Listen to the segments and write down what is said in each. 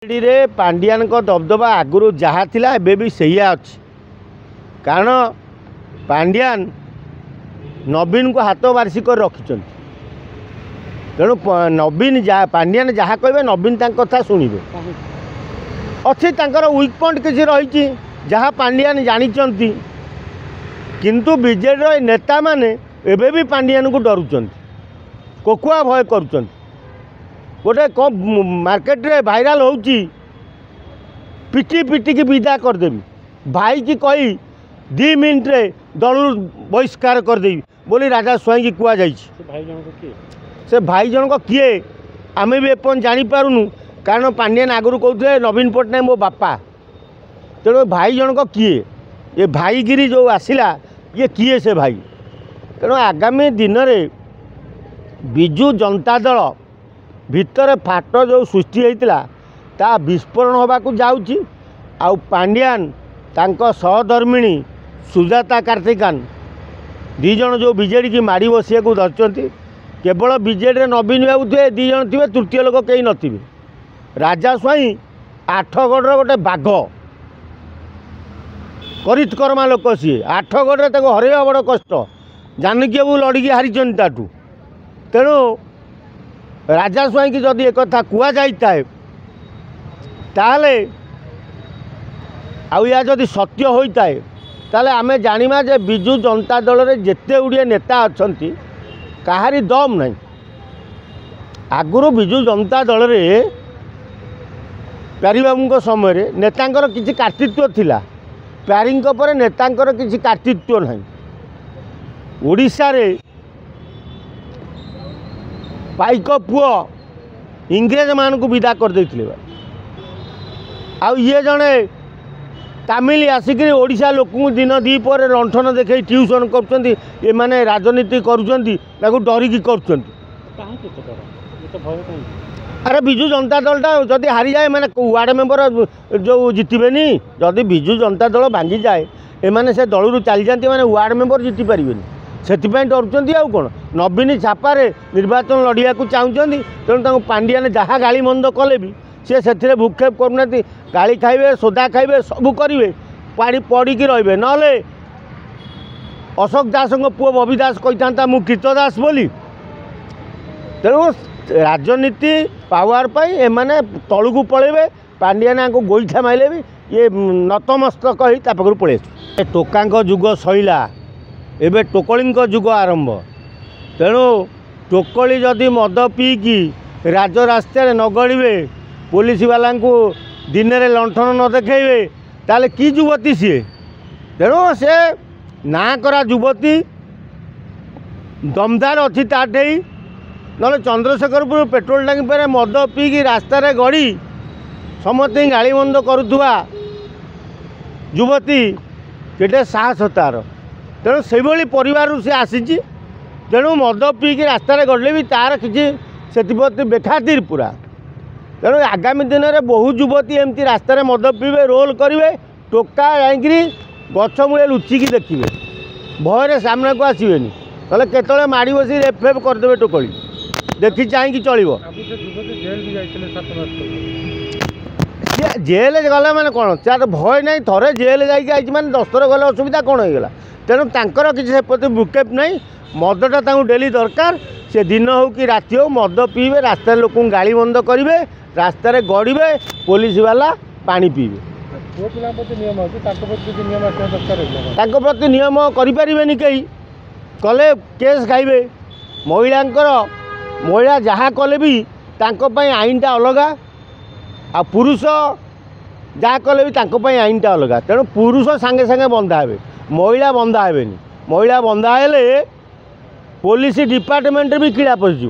रे पांडियान को दबदबा आगुरी जहाँ थिला एबे भी सैया अच्छी कारण पांडियान नवीन को हाथ बार्षिक रखिंट तेणु नवीन पांडियान जहाँ कहे नवीन कथा शुणे अच्छी वीक पॉइंट किसी रही जहाँ पांडियान जानी किंतु बीजेडी नेता माने एबे भी पांडियान को डरुंच कोकुआ भय कर गोटे कम मार्केट रे भाइराल होची पिटी पिटी की विदा करदेवी भाई की कही 2 मिनट रे दलू बहिष्कार करदेवी बोली राजा स्वाई की कुआ जाइए। से भाई जन को किए आमे भी एपन जानी पारुनु कारण पांडियान आगुरी कहते नवीन पट्टनायक मो बापा तेणु भाई जन को किए ये भाईगिरी जो आसिला ये किए से भाई तेणु आगामी दिन में बिजु जनता दल भितर फाट जो सृष्टि होता ता विस्फोरण होगा जाऊँगी आउ पांडियान तांको सहधर्मिणी सुजाता कार्तिकान दीज जो बीजेडी की माड़ी बसिया को धरती केवल बीजेडी नवीन बाबू थे 2 जन थे तृतीय लोक कहीं नथिबे राजा स्वाई 8गढ़ गोटे बाघ करितकर्मा लोक सी 8गढ़ हरैया बड़ कष्ट जानकी बाबू लड़की हारी ताठू तेणु राजा स्वाई की जदि एक कथा कहुए ताले या जदि सत्य होता है ताले आमे जानिमा जे बिजु जनता दल रे जेते गुड़िए नेता अच्छी कहारी दम नहीं आगुरु बिजु जनता दल रे प्यारीबाबू समय रे नेतांकर किसी कार्तित्व थिला प्यारी पर नेतांकर किसी कार्तित्व नहीं ओडिशा रे पाइक पुओ इंग्रेज मान को विदा कर देथिले आ ये जड़े तामिल आसिक ओडिशा लोक दिन दी पर लंठन देखे ट्यूशन कर माने राजनीति करुँच डरिकी कर अरे बिजु जनता दलटा जदि हारी जाए मैंने वार्ड मेंबर जो जितबेनी जदि बिजु जनता दल भांगी जाए एमाने से दलू चली जाती मैंने वार्ड मेंबर जिति पारे से डरुंच आउ कौन नवीन छापारे निर्वाचन लड़िया चाहते तेणु पांडियान जहाँ गाली मंद कले भी सी से भूक्षेप करना गाली खाइबे सोदा खाइबे सबू करेंगे पाड़ी पड़ी रे ना अशोक दास पुओ बबी दास कही था मु कृतदास बोली तेणु राजनीति पावर पाई एमाने तलू को पलैबे पांडियान को गोईठा माइले भी ये नतमस्तक ही पाखु पलि टोका जुग सैला एबे टोकली जुग आरंभ तेणु टोकली जदि मद पीकी राजरास्तार न गड़े पुलिस वाला को दिन में लंठन न देखेबे ताले की युवती सी तेणु से ना करा युवती दमदार अच्छी ताटे ना चंद्रशेखरपुर पेट्रोल टांकी पर मद पीकी रास्तार गड़ी समस्त गाड़ी बंद करुवा युवती केटे साहस तार तेणु से परिवार से आसी तेणु मद पीकी रास्तार गड़े भी तार किसी से बेखातिर पूरा तेणु आगामी दिन में बहु युवती एमती रास्तार मद पीबे रोल करेंगे टोका जाकि गछ मूले लुचिकी देखिए भय सामना को आसबे ना केतले माड़ी बसी रेफेफ करदे टोकली देखी चाहिए चलो जेल गला मैंने कौन चार भय नहीं थे जेल जाइए मैंने 10 थर गले असुविधा कौन होगा तेणु तांकर किसी से प्रति भूक्षेप नहीं मदटा डेली दरकार से दिन हो कि राति हो मद पीबे रास्ता लोक गाड़ी बंद करेंगे रास्तार गड़े पुलिस वाला पानी पीबे प्रति नियम करें कई कले केस खाइबे महिला जहाँ कले भी तांकों आईनटा अलग आ पुरुष जहाँ कले भी आईनटा अलग तेणु पुरुष सांगे सांगे बंधा हे महिला बंधा हे महिला बंधा हेले पुलिस डिपार्टमेंट भी कीड़ा पशिज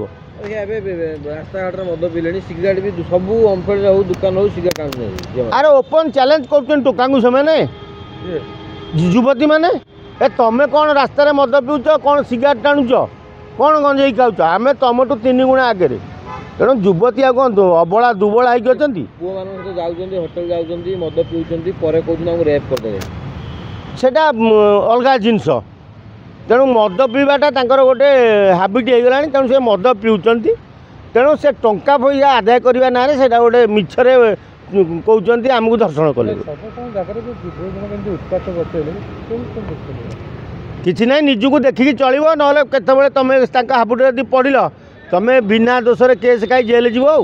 रास्ता घाट मद पीले सिगरेट भी सब अम्फेड हो दुकान हो सिगरेट अरे ओपन चैलेंज कर टोका से मैंने युवती मैंने ए तमें कौन रास्तार मद पीउच कौन सिगरेट टाणुच कौन गंजेई खाऊच आम तुमठू 3 गुणा आगे तेणु युवती आ कौन अबला दुबला होती पुओ मान जाऊँ होटेल जाऊँ मद पीउं पर कहते रेप करदे सेटा अलग जिनस तेणु मद पीवाटा गोटे हाबिट होगा तेणु से मद पीउं तेणु से टंका पैसा आदाय करने ना से गोटे मिछरे କହୁଛନ୍ତି ଆମକୁ ଧର୍ଷଣ କଲେ କିଛି ନାହିଁ ନିଜକୁ ଦେଖିକି ଚଳିବ ନହେଲେ କେତେବେଳେ ତମେ ତାଙ୍କ ହାବୁଡ଼ରେ ଯଦି ପଡ଼ିଲ ତମେ ବିନା ଦୋଷରେ କେସ୍ ଖାଇ ଜେଲ୍ ଯିବ ଆଉ